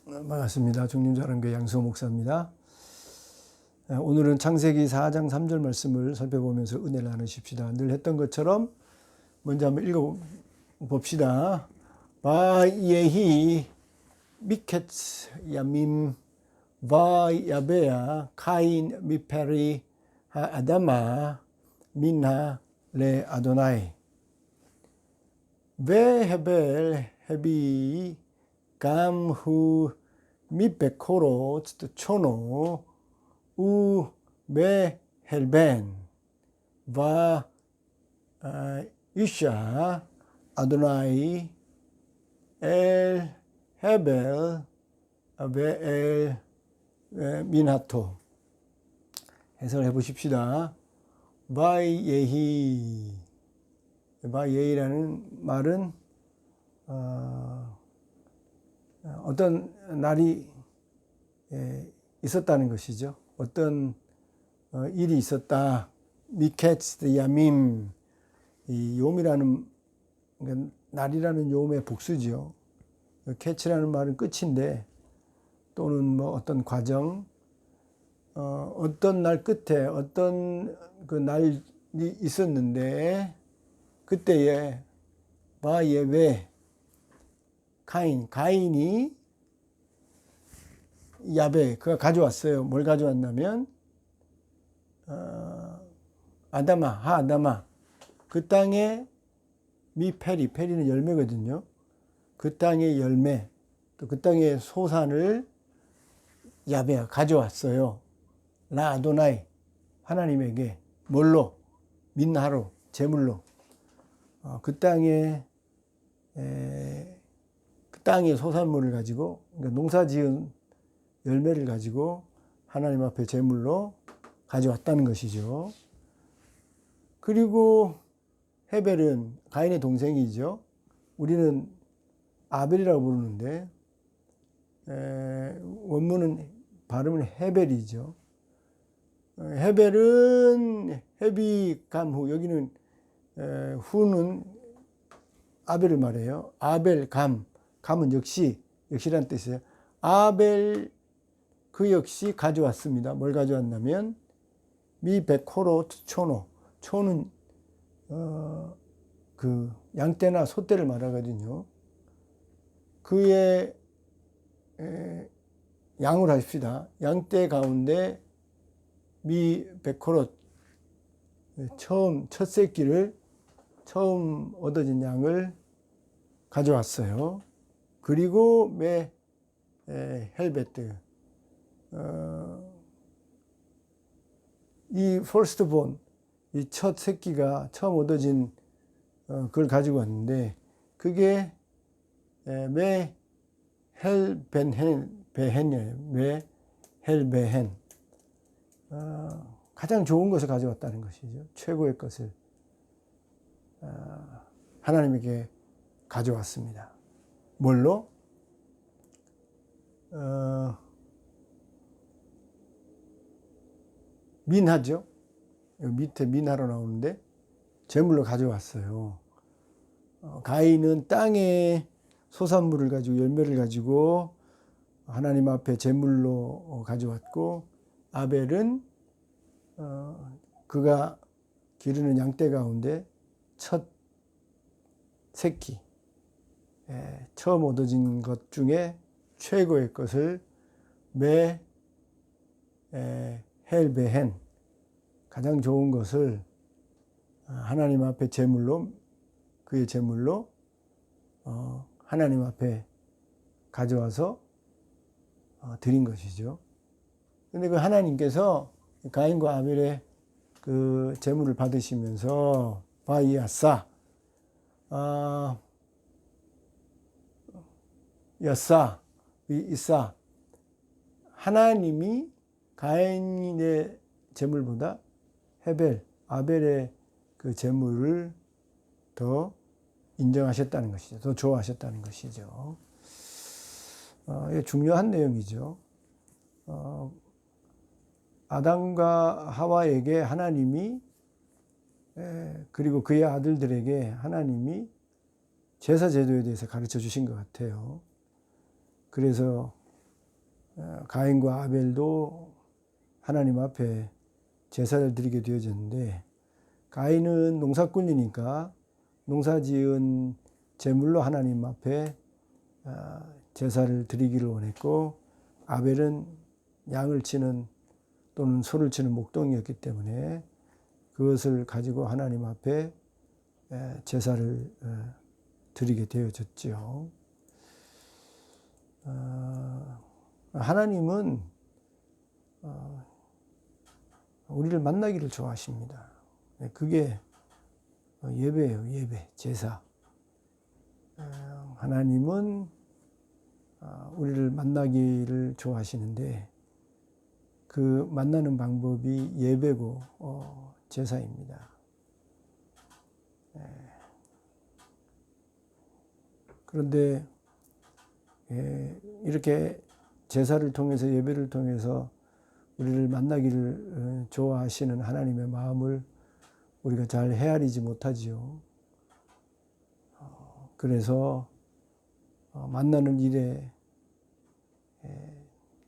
반갑습니다. 중림자랑교회 양수호 목사입니다. 오늘은 창세기 4장 3절 말씀을 살펴보면서 은혜를 나누십시다. 늘 했던 것처럼 먼저 한번 읽어봅시다. 바예히 미켓 야밈 바야베야 카인 미페리 아다마 민하 레 아도나이 베헤벨 헤비 감후 미베코로 초노 우 메헬벤 바 이샤 아도나이 엘 헤벨 베엘 민하토. 해설해 보십시다. 바예히 바예히라는 말은 어떤 날이 있었다는 것이죠. 어떤 일이 있었다. 미케츠 야밈, 이 욤이라는 그러니까 날이라는 욤의 복수죠. 캐치라는 말은 끝인데 또는 뭐 어떤 과정, 어떤 날 끝에 어떤 그 날이 있었는데 그때에 바예베 가인이 야베 그가 가져왔어요. 뭘 가져왔냐면 아다마 그 땅에 페리는 열매거든요. 그 땅의 열매 또 그 땅의 소산을 야베가 가져왔어요. 라 아도나이 하나님에게 뭘로? 민하로 제물로. 그 땅의 소산물을 가지고 그러니까 농사지은 열매를 가지고 하나님 앞에 제물로 가져왔다는 것이죠. 그리고 헤벨은 가인의 동생이죠. 우리는 아벨이라고 부르는데 원문은 발음은 헤벨이죠. 헤벨은 헤비 감후, 여기는 후는 아벨을 말해요. 아벨 감은 역시란 뜻이에요. 아벨 그 역시 가져왔습니다. 뭘 가져왔냐면 미베코로 초는 그 양떼나 소떼를 말하거든요. 그의 양을 하십시다. 양떼 가운데 미베코로 첫 새끼를 처음 얻어진 양을 가져왔어요. 그리고 헬베트 이 퍼스트본 이 첫 새끼가 처음 얻어진 그걸 가지고 왔는데 그게 헬베헨 가장 좋은 것을 가져왔다는 것이죠. 최고의 것을 하나님에게 가져왔습니다. 뭘로? 민하죠. 여기 밑에 민하로 나오는데 제물로 가져왔어요. 가인은 땅의 소산물을 가지고 열매를 가지고 하나님 앞에 제물로 가져왔고 아벨은 그가 기르는 양떼 가운데 첫 새끼 처음 얻어진 것 중에 최고의 것을 헬베헨 가장 좋은 것을 하나님 앞에 제물로 그의 제물로 하나님 앞에 가져와서 드린 것이죠. 그런데 그 하나님께서 가인과 아벨의 그 제물을 받으시면서 바이아싸 이싸 하나님이 가인의 제물보다 아벨의 그 제물을 더 인정하셨다는 것이죠. 더 좋아하셨다는 것이죠. 이게 중요한 내용이죠. 아담과 하와에게 하나님이 그리고 그의 아들들에게 하나님이 제사 제도에 대해서 가르쳐 주신 것 같아요. 그래서 가인과 아벨도 하나님 앞에 제사를 드리게 되어졌는데, 가인은 농사꾼이니까 농사지은 제물로 하나님 앞에 제사를 드리기를 원했고, 아벨은 양을 치는 또는 소를 치는 목동이었기 때문에 그것을 가지고 하나님 앞에 제사를 드리게 되어졌지요. 하나님은 우리를 만나기를 좋아하십니다. 그게 예배예요. 예배, 제사. 하나님은 우리를 만나기를 좋아하시는데, 그 만나는 방법이 예배고 제사입니다. 그런데 이렇게 제사를 통해서, 예배를 통해서 우리를 만나기를 좋아하시는 하나님의 마음을 우리가 잘 헤아리지 못하지요. 그래서 만나는 일에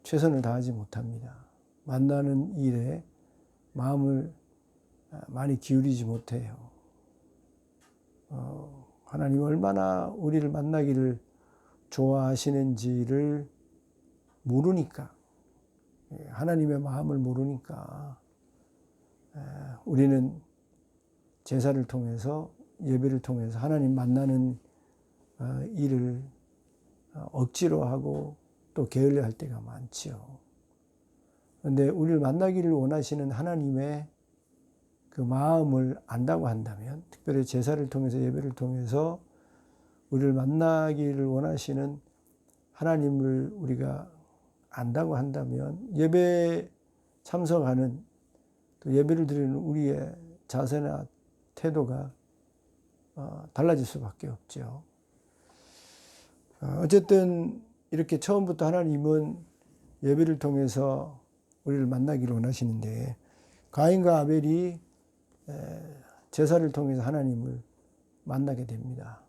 최선을 다하지 못합니다. 만나는 일에 마음을 많이 기울이지 못해요. 하나님이 얼마나 우리를 만나기를 좋아하시는지를 모르니까, 하나님의 마음을 모르니까 우리는 제사를 통해서, 예배를 통해서 하나님 만나는 일을 억지로 하고 또 게을려 할 때가 많지요. 그런데 우리를 만나기를 원하시는 하나님의 그 마음을 안다고 한다면, 특별히 제사를 통해서, 예배를 통해서 우리를 만나기를 원하시는 하나님을 우리가 안다고 한다면, 예배 참석하는, 또 예배를 드리는 우리의 자세나 태도가 달라질 수밖에 없죠. 어쨌든 이렇게 처음부터 하나님은 예배를 통해서 우리를 만나기를 원하시는데, 가인과 아벨이 제사를 통해서 하나님을 만나게 됩니다.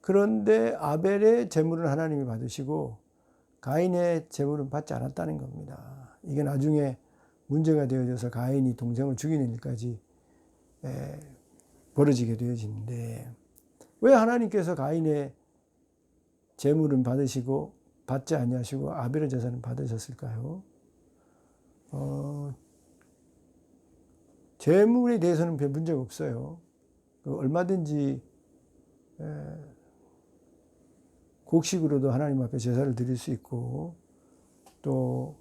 그런데 아벨의 제물은 하나님이 받으시고 가인의 제물은 받지 않았다는 겁니다. 이게 나중에 문제가 되어져서 가인이 동생을 죽이는 일까지 벌어지게 되어지는데, 왜 하나님께서 가인의 제물은 받으시고 받지 아니하시고 아벨의 제사는 받으셨을까요? 제물에 대해서는 별 문제가 없어요. 얼마든지 곡식으로도 하나님 앞에 제사를 드릴 수 있고, 또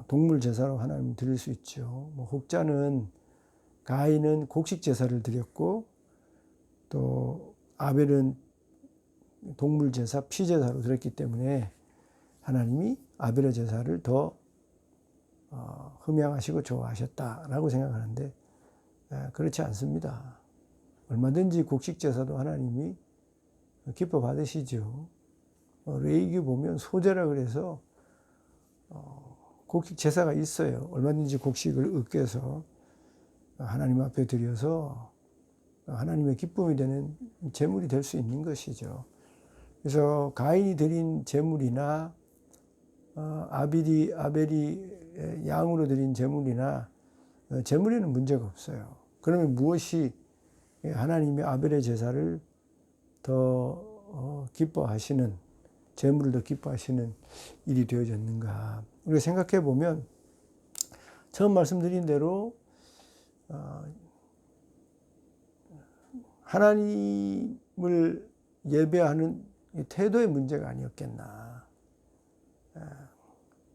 동물 제사로 하나님 드릴 수 있죠. 혹자는 가인은 곡식 제사를 드렸고, 또 아벨은 동물 제사, 피 제사로 드렸기 때문에 하나님이 아벨의 제사를 더 흠양하시고 좋아하셨다라고 생각하는데, 그렇지 않습니다. 얼마든지 곡식 제사도 하나님이 기뻐 받으시죠. 레위기 보면 소제라 그래서 곡식 제사가 있어요. 얼마든지 곡식을 으깨서 하나님 앞에 드려서 하나님의 기쁨이 되는 제물이 될 수 있는 것이죠. 그래서 가인이 드린 제물이나 아벨이 양으로 드린 제물이나 제물에는 문제가 없어요. 그러면 무엇이 하나님의 아벨의 제사를 더 기뻐하시는, 제물을 더 기뻐하시는 일이 되어졌는가? 우리가 생각해 보면 처음 말씀드린 대로 하나님을 예배하는 태도의 문제가 아니었겠나.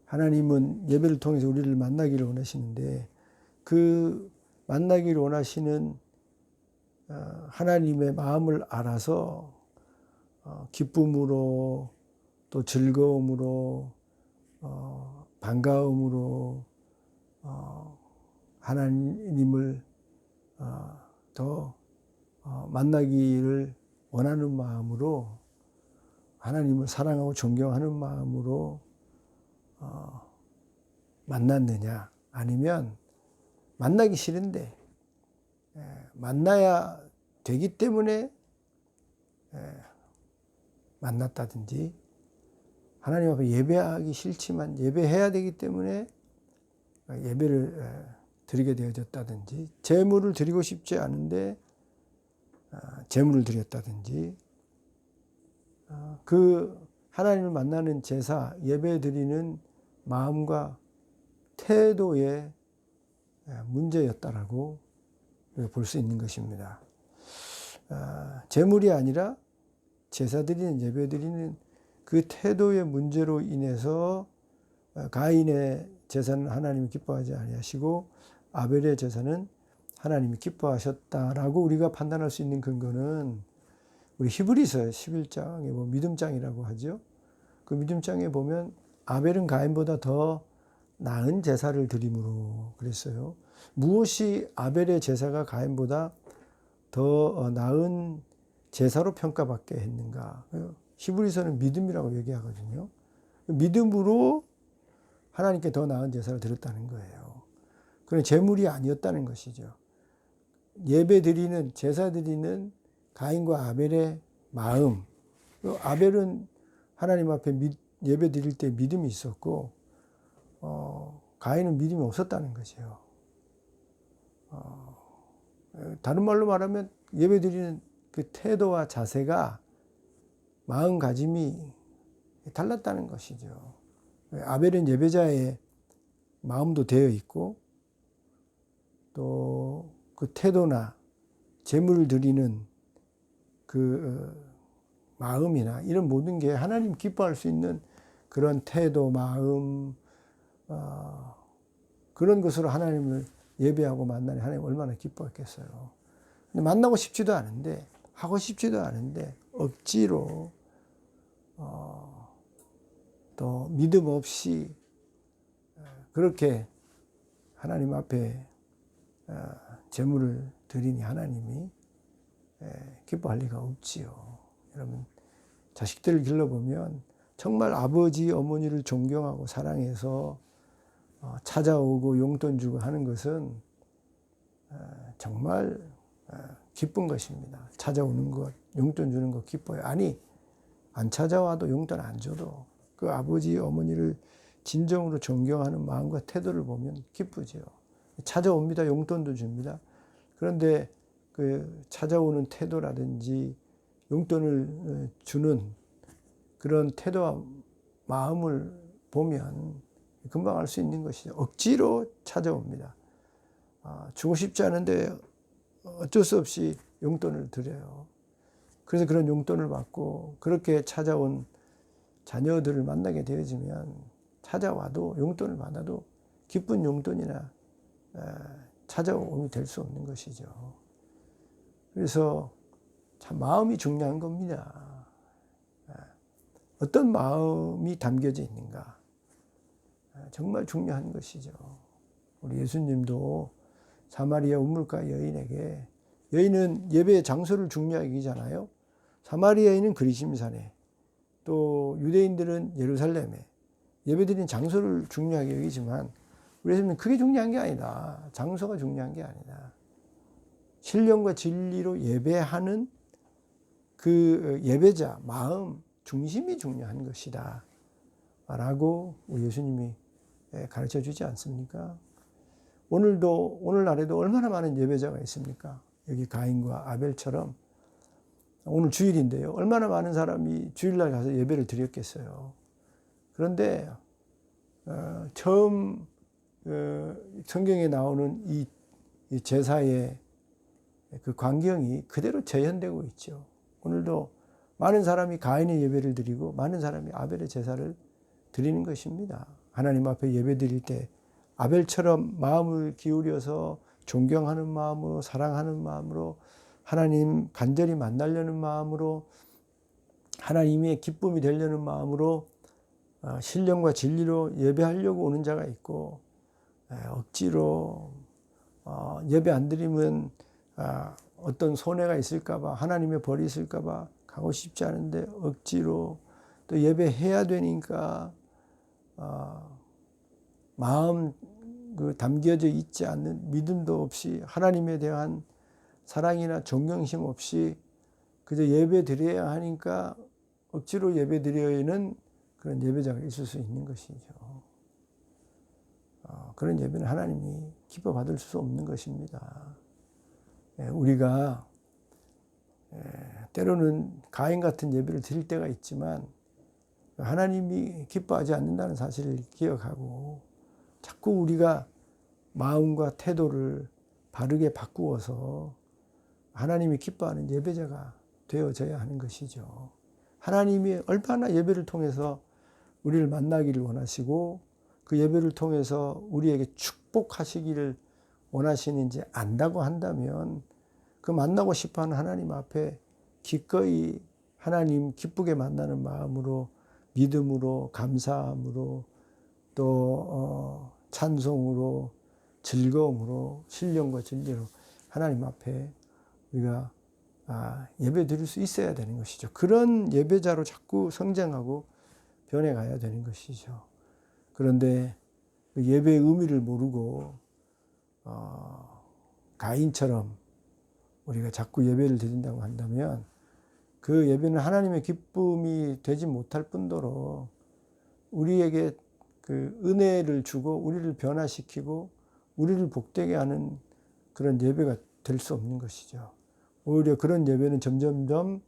하나님은 예배를 통해서 우리를 만나기를 원하시는데, 그 만나기를 원하시는 하나님의 마음을 알아서 기쁨으로, 또 즐거움으로, 반가움으로 하나님을 더 만나기를 원하는 마음으로, 하나님을 사랑하고 존경하는 마음으로 만났느냐, 아니면 만나기 싫은데 만나야 되기 때문에 만났다든지, 하나님 앞에 예배하기 싫지만 예배해야 되기 때문에 예배를 드리게 되어졌다든지, 제물을 드리고 싶지 않은데 제물을 드렸다든지, 그 하나님을 만나는 제사, 예배 드리는 마음과 태도의 문제였다라고 볼 수 있는 것입니다. 제물이 아니라 제사 드리는, 예배 드리는 그 태도의 문제로 인해서 가인의 제사는 하나님이 기뻐하지 아니하시고 아벨의 제사는 하나님이 기뻐하셨다라고 우리가 판단할 수 있는 근거는 우리 히브리서 11장에 믿음장이라고 하죠. 그 믿음장에 보면 아벨은 가인보다 더 나은 제사를 드림으로 그랬어요. 무엇이 아벨의 제사가 가인보다 더 나은 제사로 평가받게 했는가? 히브리서는 믿음이라고 얘기하거든요. 믿음으로 하나님께 더 나은 제사를 드렸다는 거예요. 그런 제물이 아니었다는 것이죠. 예배 드리는, 제사 드리는 가인과 아벨의 마음. 아벨은 하나님 앞에 예배 드릴 때 믿음이 있었고, 가인은 믿음이 없었다는 것이에요. 다른 말로 말하면 예배 드리는 그 태도와 자세가, 마음가짐이 달랐다는 것이죠. 아벨은 예배자의 마음도 되어 있고, 또 그 태도나 제물을 드리는 그 마음이나 이런 모든 게 하나님 기뻐할 수 있는 그런 태도, 마음, 그런 것으로 하나님을 예배하고 만나니 하나님 얼마나 기뻐했겠어요. 근데 만나고 싶지도 않은데, 하고 싶지도 않은데 억지로 또 믿음 없이 그렇게 하나님 앞에 제물을 드리니 하나님이 기뻐할 리가 없지요. 여러분, 자식들을 길러보면 정말 아버지, 어머니를 존경하고 사랑해서 찾아오고 용돈 주고 하는 것은 정말 기쁜 것입니다. 찾아오는 것, 용돈 주는 것 기뻐요. 아니, 안 찾아와도 용돈 안 줘도 그 아버지, 어머니를 진정으로 존경하는 마음과 태도를 보면 기쁘죠. 찾아옵니다. 용돈도 줍니다. 그런데 그 찾아오는 태도라든지 용돈을 주는 그런 태도와 마음을 보면 금방 알 수 있는 것이죠. 억지로 찾아옵니다. 주고 싶지 않은데 어쩔 수 없이 용돈을 드려요. 그래서 그런 용돈을 받고 그렇게 찾아온 자녀들을 만나게 되어지면 찾아와도 용돈을 받아도 기쁜 용돈이나 찾아옴이 될 수 없는 것이죠. 그래서 참 마음이 중요한 겁니다. 어떤 마음이 담겨져 있는가? 정말 중요한 것이죠. 우리 예수님도 사마리아 우물가 여인에게, 여인은 예배의 장소를 중요하게 여기잖아요. 사마리아인은 그리심산에, 또 유대인들은 예루살렘에 예배드리는 장소를 중요하게 여기지만 우리 예수님은 그게 중요한 게 아니다. 장소가 중요한 게 아니다. 신령과 진리로 예배하는 그 예배자 마음 중심이 중요한 것이다 라고 우리 예수님이 가르쳐 주지 않습니까? 오늘날에도 얼마나 많은 예배자가 있습니까? 여기 가인과 아벨처럼. 오늘 주일인데요. 얼마나 많은 사람이 주일날 가서 예배를 드렸겠어요. 그런데 처음 성경에 나오는 이 제사의 그 광경이 그대로 재현되고 있죠. 오늘도 많은 사람이 가인의 예배를 드리고 많은 사람이 아벨의 제사를 드리는 것입니다. 하나님 앞에 예배 드릴 때 아벨처럼 마음을 기울여서 존경하는 마음으로, 사랑하는 마음으로, 하나님 간절히 만나려는 마음으로, 하나님의 기쁨이 되려는 마음으로 신령과 진리로 예배하려고 오는 자가 있고, 억지로 예배 안 드리면 어떤 손해가 있을까봐, 하나님의 벌이 있을까봐 가고 싶지 않은데 억지로, 또 예배해야 되니까 마음 그 담겨져 있지 않는 믿음도 없이, 하나님에 대한 사랑이나 존경심 없이 그저 예배 드려야 하니까 억지로 예배 드려야 하는 그런 예배자가 있을 수 있는 것이죠. 그런 예배는 하나님이 기뻐 받을 수 없는 것입니다. 우리가 때로는 가인 같은 예배를 드릴 때가 있지만 하나님이 기뻐하지 않는다는 사실을 기억하고 자꾸 우리가 마음과 태도를 바르게 바꾸어서 하나님이 기뻐하는 예배자가 되어져야 하는 것이죠. 하나님이 얼마나 예배를 통해서 우리를 만나기를 원하시고 그 예배를 통해서 우리에게 축복하시기를 원하시는지 안다고 한다면 그 만나고 싶어하는 하나님 앞에 기꺼이 하나님 기쁘게 만나는 마음으로 믿음으로 감사함으로 또 찬송으로 즐거움으로 신령과 진리로 하나님 앞에 우리가 예배 드릴 수 있어야 되는 것이죠. 그런 예배자로 자꾸 성장하고 변해가야 되는 것이죠. 그런데 그 예배의 의미를 모르고 가인처럼 우리가 자꾸 예배를 드린다고 한다면 그 예배는 하나님의 기쁨이 되지 못할 뿐더러 우리에게 그 은혜를 주고 우리를 변화시키고 우리를 복되게 하는 그런 예배가 될 수 없는 것이죠. 오히려 그런 예배는 점점점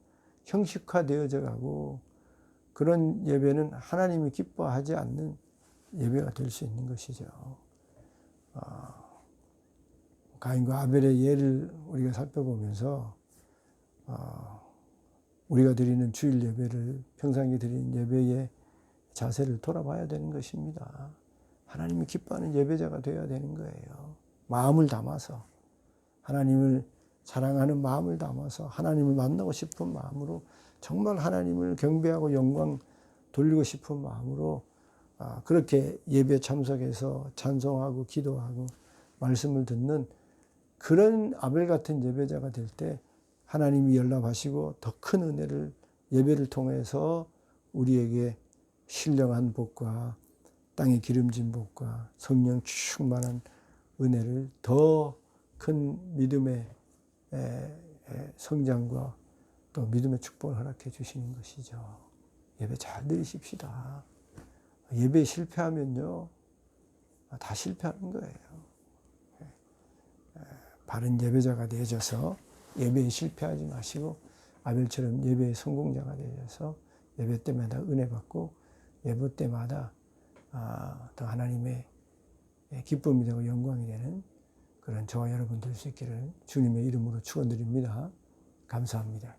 형식화되어져 가고 그런 예배는 하나님이 기뻐하지 않는 예배가 될 수 있는 것이죠. 가인과 아벨의 예를 우리가 살펴보면서 우리가 드리는 주일 예배를 평상시 드리는 예배의 자세를 돌아봐야 되는 것입니다. 하나님이 기뻐하는 예배자가 되어야 되는 거예요. 마음을 담아서 하나님을 사랑하는 마음을 담아서 하나님을 만나고 싶은 마음으로 정말 하나님을 경배하고 영광 돌리고 싶은 마음으로 그렇게 예배 참석해서 찬송하고 기도하고 말씀을 듣는 그런 아벨 같은 예배자가 될 때 하나님이 연락하시고 더 큰 은혜를 예배를 통해서 우리에게 신령한 복과 땅에 기름진 복과 성령 충만한 은혜를 더 큰 믿음의 성장과 또 믿음의 축복을 허락해 주시는 것이죠. 예배 잘 드리십시다. 예배에 실패하면요 다 실패하는 거예요. 바른 예배자가 되어져서 예배에 실패하지 마시고 아벨처럼 예배의 성공자가 되어져서 예배 때마다 은혜 받고 예배 때마다 더 하나님의 기쁨이 되고 영광이 되는 그런 저와 여러분 될 수 있기를 주님의 이름으로 축원드립니다. 감사합니다.